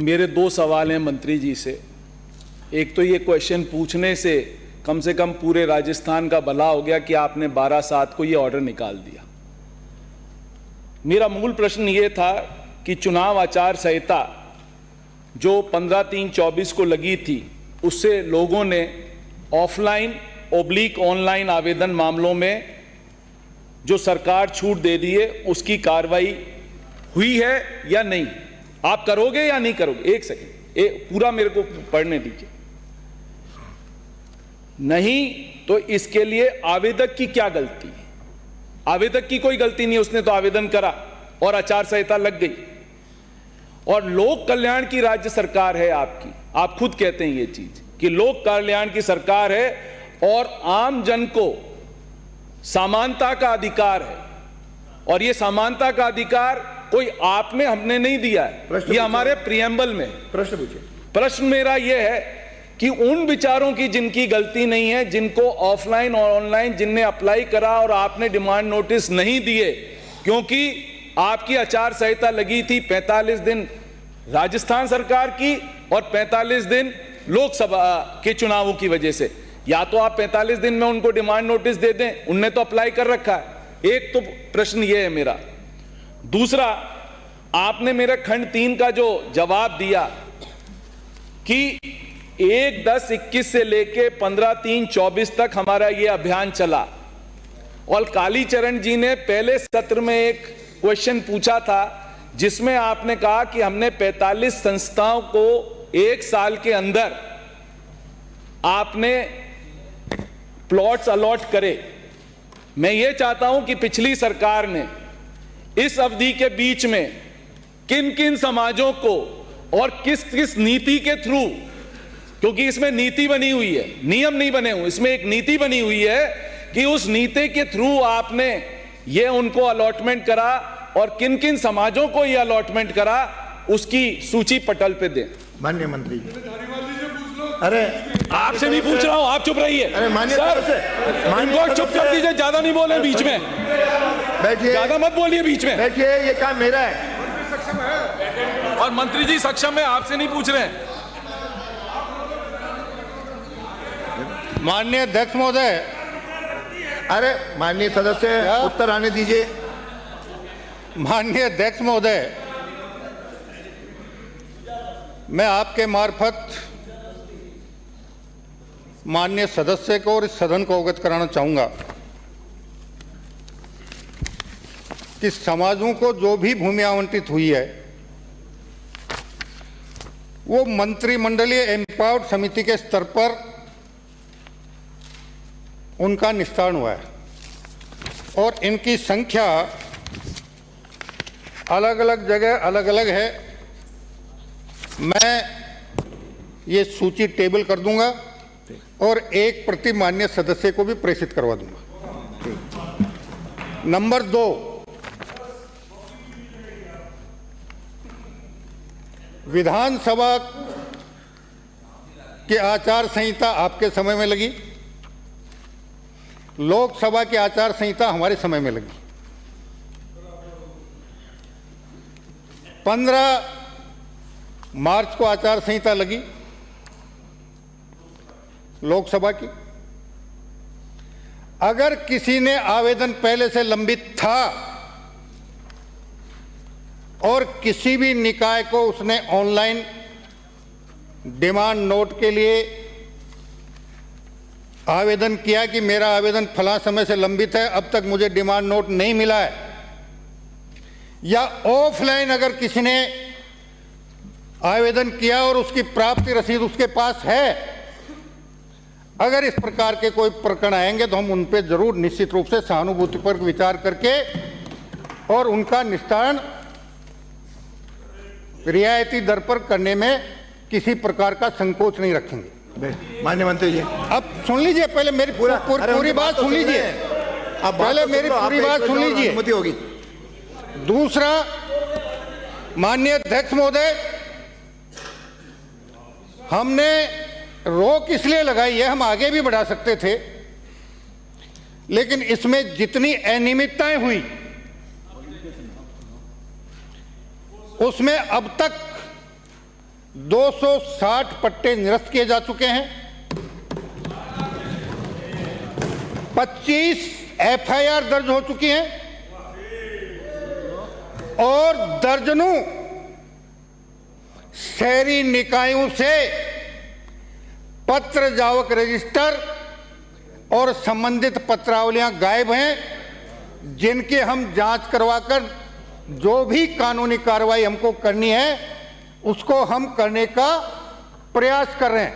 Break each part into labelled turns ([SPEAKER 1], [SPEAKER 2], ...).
[SPEAKER 1] मेरे दो सवाल हैं मंत्री जी से। एक तो ये क्वेश्चन पूछने से कम पूरे राजस्थान का भला हो गया कि आपने 12/7 को ये ऑर्डर निकाल दिया। मेरा मूल प्रश्न ये था कि चुनाव आचार संहिता जो 15/3/24 को लगी थी, उससे लोगों ने ऑफलाइन ऑनलाइन आवेदन मामलों में जो सरकार छूट दे दी है, उसकी कार्रवाई हुई है या नहीं? आप करोगे या नहीं करोगे? एक सेकंड, पूरा मेरे को पढ़ने दीजिए। नहीं तो इसके लिए आवेदक की क्या गलती है? आवेदक की कोई गलती नहीं, उसने तो आवेदन करा और आचार संहिता लग गई। और लोक कल्याण की राज्य सरकार है आपकी, आप खुद कहते हैं ये चीज कि लोक कल्याण की सरकार है और आम जन को समानता का अधिकार है। और ये समानता का अधिकार कोई आपने हमने नहीं दिया है, ये हमारे प्रियम्बल में।
[SPEAKER 2] प्रश्न पूछिए।
[SPEAKER 1] प्रश्न मेरा यह है कि उन विचारों की जिनकी गलती नहीं है, जिनको ऑफलाइन और ऑनलाइन जिनने अप्लाई करा और आपने डिमांड नोटिस नहीं दिए, क्योंकि आपकी आचार संहिता लगी थी 45 दिन राजस्थान सरकार की और 45 दिन लोकसभा के चुनावों की वजह से। या तो आप 45 दिन में उनको डिमांड नोटिस दे दें, उनने तो अप्लाई कर रखा है। एक तो प्रश्न यह है मेरा। दूसरा, आपने मेरे खंड 3 का जो जवाब दिया कि 1/10/21 से लेके 15/3/24 तक हमारा ये अभियान चला, और कालीचरण जी ने पहले सत्र में एक क्वेश्चन पूछा था जिसमें आपने कहा कि हमने 45 संस्थाओं को 1 साल के अंदर आपने प्लॉट्स अलॉट करे। मैं ये चाहता हूं कि पिछली सरकार ने इस अवधि के बीच में किन किन समाजों को और किस किस नीति के थ्रू, क्योंकि इसमें नीति बनी हुई है, नियम नहीं बने हुए, इसमें एक नीति बनी हुई है कि उस नीति के थ्रू आपने ये उनको अलॉटमेंट करा और किन किन समाजों को ये अलॉटमेंट करा, उसकी सूची पटल पे दें।
[SPEAKER 2] माननीय मंत्री। अरे
[SPEAKER 1] आपसे नहीं पूछ रहा हूं, आप चुप रहिए।
[SPEAKER 2] अरे माननीय
[SPEAKER 1] सर, चुप कर दीजिए, ज्यादा नहीं बोले बीच में।
[SPEAKER 2] बैठिए,
[SPEAKER 1] ज्यादा मत बोलिए बीच में।
[SPEAKER 2] बैठिए, ये काम मेरा है।
[SPEAKER 1] और मंत्री जी सक्षम है, आपसे नहीं पूछ रहे हैं।
[SPEAKER 3] माननीय अध्यक्ष महोदय।
[SPEAKER 2] अरे माननीय सदस्य, उत्तर आने दीजिए।
[SPEAKER 3] माननीय अध्यक्ष महोदय, मैं आपके मार्फत माननीय सदस्य को और इस सदन को अवगत कराना चाहूंगा कि समाजों को जो भी भूमि आवंटित हुई है वो मंत्रिमंडलीय एम्पावर्ड समिति के स्तर पर उनका निस्तारण हुआ है, और इनकी संख्या अलग अलग जगह अलग अलग है। मैं ये सूची टेबल कर दूंगा और एक प्रति माननीय सदस्य को भी प्रेषित करवा दूंगा। नंबर 2, विधानसभा की आचार संहिता आपके समय में लगी, लोकसभा की आचार संहिता हमारे समय में लगी। 15 मार्च को आचार संहिता लगी लोकसभा की। अगर किसी ने आवेदन पहले से लंबित था और किसी भी निकाय को उसने ऑनलाइन डिमांड नोट के लिए आवेदन किया कि मेरा आवेदन फला समय से लंबित है, अब तक मुझे डिमांड नोट नहीं मिला है, या ऑफलाइन अगर किसी ने आवेदन किया और उसकी प्राप्ति रसीद उसके पास है, अगर इस प्रकार के कोई प्रकरण आएंगे तो हम उन पर जरूर निश्चित रूप से सहानुभूतिपूर्वक विचार करके और उनका निस्तारण रियायती दर पर करने में किसी प्रकार का संकोच नहीं रखेंगे।
[SPEAKER 2] माननीय मंत्री जी,
[SPEAKER 3] अब सुन लीजिए, पहले मेरी पूरी बात सुन लीजिए। अब पहले मेरी पूरी बात सुन लीजिए।
[SPEAKER 2] अनुमति होगी।
[SPEAKER 3] दूसरा, माननीय अध्यक्ष महोदय, हमने रोक इसलिए लगाई है, हम आगे भी बढ़ा सकते थे, लेकिन इसमें जितनी अनियमितताएं हुई उसमें अब तक 260 पट्टे निरस्त किए जा चुके हैं, 25 एफआईआर दर्ज हो चुकी हैं और दर्जनों शहरी निकायों से पत्र जावक रजिस्टर और संबंधित पत्रावलियां गायब हैं, जिनके हम जांच करवाकर जो भी कानूनी कार्रवाई हमको करनी है उसको हम करने का प्रयास कर रहे हैं।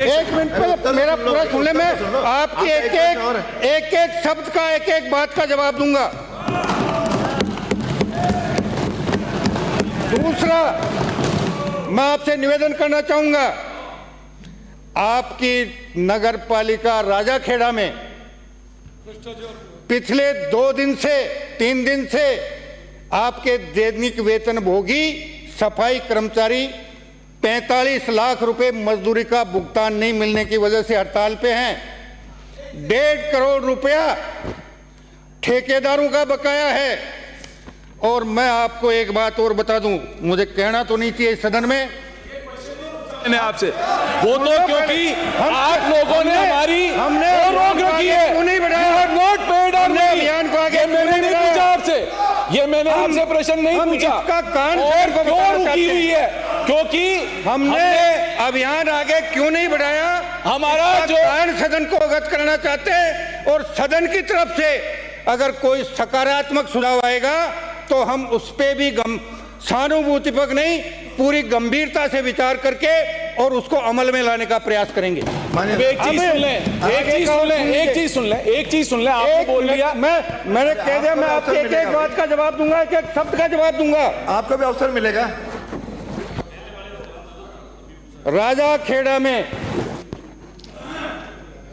[SPEAKER 3] एक मिनट पहले मेरा पूरा सुन ले, मैं आपकी एक एक शब्द का एक एक बात का जवाब दूंगा। दूसरा, मैं आपसे निवेदन करना चाहूंगा, आपकी नगर पालिका राजाखेड़ा में पिछले 2 दिन से 3 दिन से आपके दैनिक वेतनभोगी सफाई कर्मचारी 45 लाख रुपए मजदूरी का भुगतान नहीं मिलने की वजह से हड़ताल पे हैं। 1.5 करोड़ रुपया ठेकेदारों का बकाया है। और मैं आपको एक बात और बता दूं, मुझे कहना तो नहीं चाहिए सदन में,
[SPEAKER 1] आपसे वो तो क्योंकि आप लोगों ने हमारी रोक रखी है, नोट पेड और
[SPEAKER 3] अभियान को आगे
[SPEAKER 1] मैंने नहीं पूछा आपसे, ये मैंने आपसे प्रश्न नहीं पूछा और क्यों रुकी हुई है, क्योंकि
[SPEAKER 3] हमने अभियान आगे क्यों नहीं बढ़ाया,
[SPEAKER 1] हमारा जो
[SPEAKER 3] सदन को अवगत करना चाहते हैं और सदन की तरफ से अगर कोई सकारात्मक सुझाव आएगा तो हम उस पे भी सहानुभूतिपूर्वक नहीं, पूरी गंभीरता से विचार करके और उसको अमल में लाने का प्रयास करेंगे।
[SPEAKER 1] एक चीज सुन लें, एक चीज सुन लें, आपने बोल लिया,
[SPEAKER 3] मैंने कह दिया, मैं आपके एक बात का जवाब दूंगा, एक शब्द का जवाब दूंगा,
[SPEAKER 2] आपको भी अवसर मिलेगा।
[SPEAKER 3] राजाखेड़ा में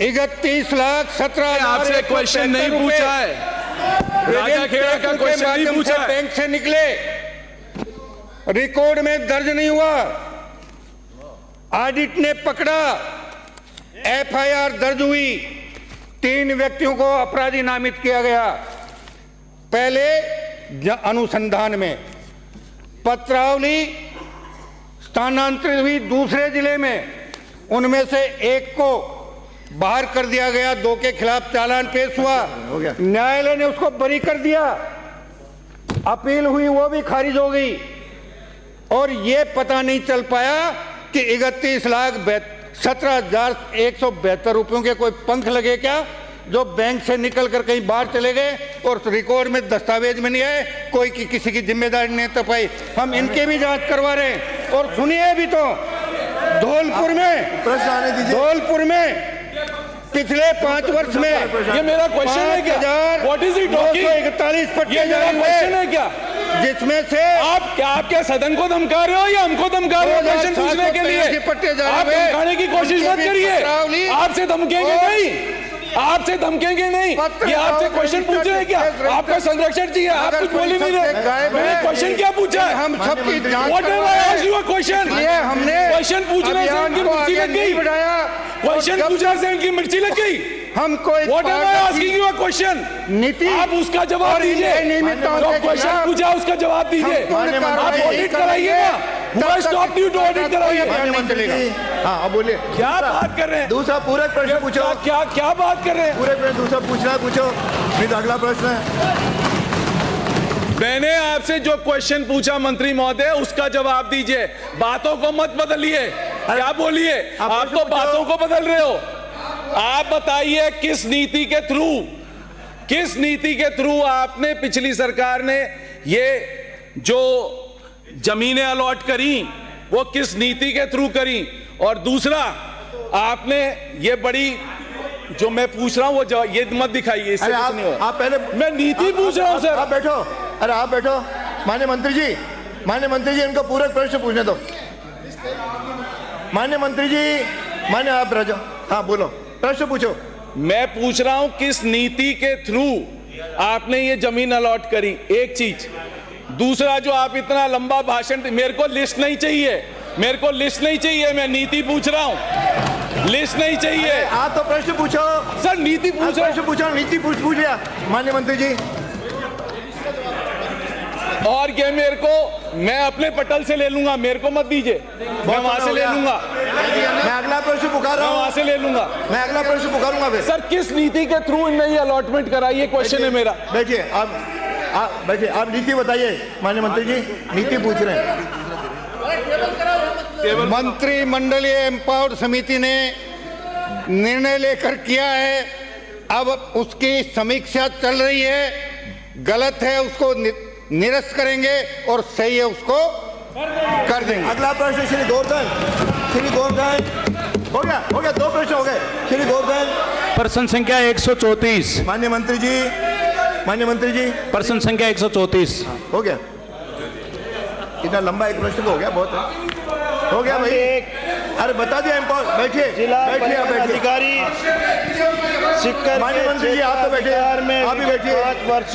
[SPEAKER 3] 31,17,000
[SPEAKER 1] आपसे क्वेश्चन नहीं पूछा है, राजाखेड़ा का क्वेश्चन नहीं पूछा है,
[SPEAKER 3] बैंक से निकले, रिकॉर्ड में दर्ज नहीं हुआ, ऑडिट ने पकड़ा, एफआईआर दर्ज हुई, 3 व्यक्तियों को अपराधी नामित किया गया। पहले अनुसंधान में पत्रावली स्थानांतरित हुई दूसरे जिले में, उनमें से एक को बाहर कर दिया गया, 2 के खिलाफ चालान पेश हुआ, न्यायालय ने उसको बरी कर दिया, अपील हुई वो भी खारिज हो गई और ये पता नहीं चल पाया कि 31,17,172 रुपयों के कोई पंख लगे क्या, जो बैंक से निकलकर कहीं बाहर चले गए और रिकॉर्ड में दस्तावेज में नहीं है, कोई किसी की जिम्मेदारी नहीं तपाई। हम इनके भी जांच करवा रहे हैं। और सुनिए भी तो, धौलपुर में पिछले 5 वर्ष में,
[SPEAKER 1] ये मेरा क्वेश्चन है क्या? What is it talking?
[SPEAKER 3] 241 पट्टे जारी
[SPEAKER 1] क्वेश्चन है क्या?
[SPEAKER 3] जिसमें से
[SPEAKER 1] आप क्या सदन को धमका रहे हो या हमको धमका रहे हो क्वेश्चन पूछने के लिए? आप धमकाने की कोशिश मत करिए, आपसे धमकेंगे नहीं, आपसे धमकेंगे नहीं, ये आपसे क्वेश्चन पूछ रहे हैं क्या? आपका संरक्षण चाहिए, आप कुछ बोल ही नहीं रहे। मैंने क्वेश्चन क्या पूछा है?
[SPEAKER 3] हम सबकी जांच
[SPEAKER 1] what have I asked you a question?
[SPEAKER 3] हमने
[SPEAKER 1] क्वेश्चन पूछने से इनकी मिर्ची लग गई, क्वेश्चन पूछने से इनकी मिर्ची लग गई।
[SPEAKER 3] हम कोई
[SPEAKER 1] what have I asking you a question?
[SPEAKER 3] नीति,
[SPEAKER 1] आप उसका जवाब दीजिए, जो क्वेश्चन पूछा उसका जवाब दीजिए। आप ऑडिट कराइए ना, हुआ स्टॉप यू टू ऑडिट कराइए।
[SPEAKER 2] हाँ बोलिए,
[SPEAKER 1] क्या बात कर रहे हैं?
[SPEAKER 2] दूसरा पूरक प्रश्न पूछो।
[SPEAKER 1] क्या बात कर रहे हैं?
[SPEAKER 2] पूरक प्रश्न दूसरा पूछना पूछो, फिर अगला प्रश्न है।
[SPEAKER 1] मैंने आपसे जो क्वेश्चन पूछा मंत्री महोदय, उसका जवाब दीजिए, बातों को मत बदलिए। क्या बोलिए? आप तो बातों को बदल रहे हो। आप बताइए किस नीति के थ्रू आपने, पिछली सरकार ने ये जो जमीनें अलॉट करी वो किस नीति के थ्रू करी? और दूसरा, आपने ये बड़ी, जो मैं पूछ रहा हूं वो ये मत दिखाइए, इससे कुछ नहीं होगा।
[SPEAKER 2] आप पहले,
[SPEAKER 1] मैं नीति पूछ रहा हूं सर।
[SPEAKER 2] आप बैठो, अरे आप बैठो। माननीय मंत्री जी, इनको पूरक प्रश्न पूछने दो। माननीय मंत्री जी, आप रह जाओ। हाँ बोलो, प्रश्न पूछो।
[SPEAKER 1] मैं पूछ रहा हूं किस नीति के थ्रू आपने ये जमीन अलॉट करी, एक चीज। दूसरा, जो आप इतना लंबा भाषण, मेरे को लिस्ट नहीं चाहिए, मैं नीति पूछ रहा हूं, लिस्ट नहीं चाहिए।
[SPEAKER 2] आप तो प्रश्न पूछो
[SPEAKER 1] सर, नीति पूछ रहा हूं।
[SPEAKER 2] नीति पूछ लिया माननीय मंत्री जी।
[SPEAKER 1] और ये मेरे को मैं अपने पटल से ले लूंगा, मेरे को मत दीजिए, मैं वहां से ले लूंगा,
[SPEAKER 2] मैं अगला प्रश्न पुकार रहा
[SPEAKER 1] मैं वहां
[SPEAKER 2] हूँ,
[SPEAKER 1] से ले लूंगा।
[SPEAKER 2] मैं अगला प्रश्न पुकारूंगा फिर।
[SPEAKER 1] सर किस नीति के थ्रू इनने ये अलॉटमेंट कराई, ये क्वेश्चन है मेरा।
[SPEAKER 2] बैठिए आप बैठिए, आप नीति बताइए माननीय मंत्री जी, नीति पूछ रहे हैं।
[SPEAKER 3] मंत्रिमंडलीय एम्पावर्ड समिति ने निर्णय लेकर किया है, अब उसकी समीक्षा चल रही है। गलत है उसको निरस्त करेंगे और सही है उसको कर देंगे।
[SPEAKER 2] अगला प्रश्न श्री गोवर्धन, श्री गोवर्धन। हो गया 2 प्रश्न हो गए। श्री गोवर्धन।
[SPEAKER 4] प्रश्न संख्या 134।
[SPEAKER 2] माननीय मंत्री जी
[SPEAKER 4] प्रश्न संख्या 134।
[SPEAKER 2] हो गया। इतना लंबा एक प्रश्न तो हो गया, बहुत है। हो गया भाई, अरे बता दिया। बैठिए बैठिए
[SPEAKER 5] अधिकारी
[SPEAKER 2] माननीय मंत्री जी, आप तो बैठे, आप भी बैठिए।
[SPEAKER 5] 5 वर्षों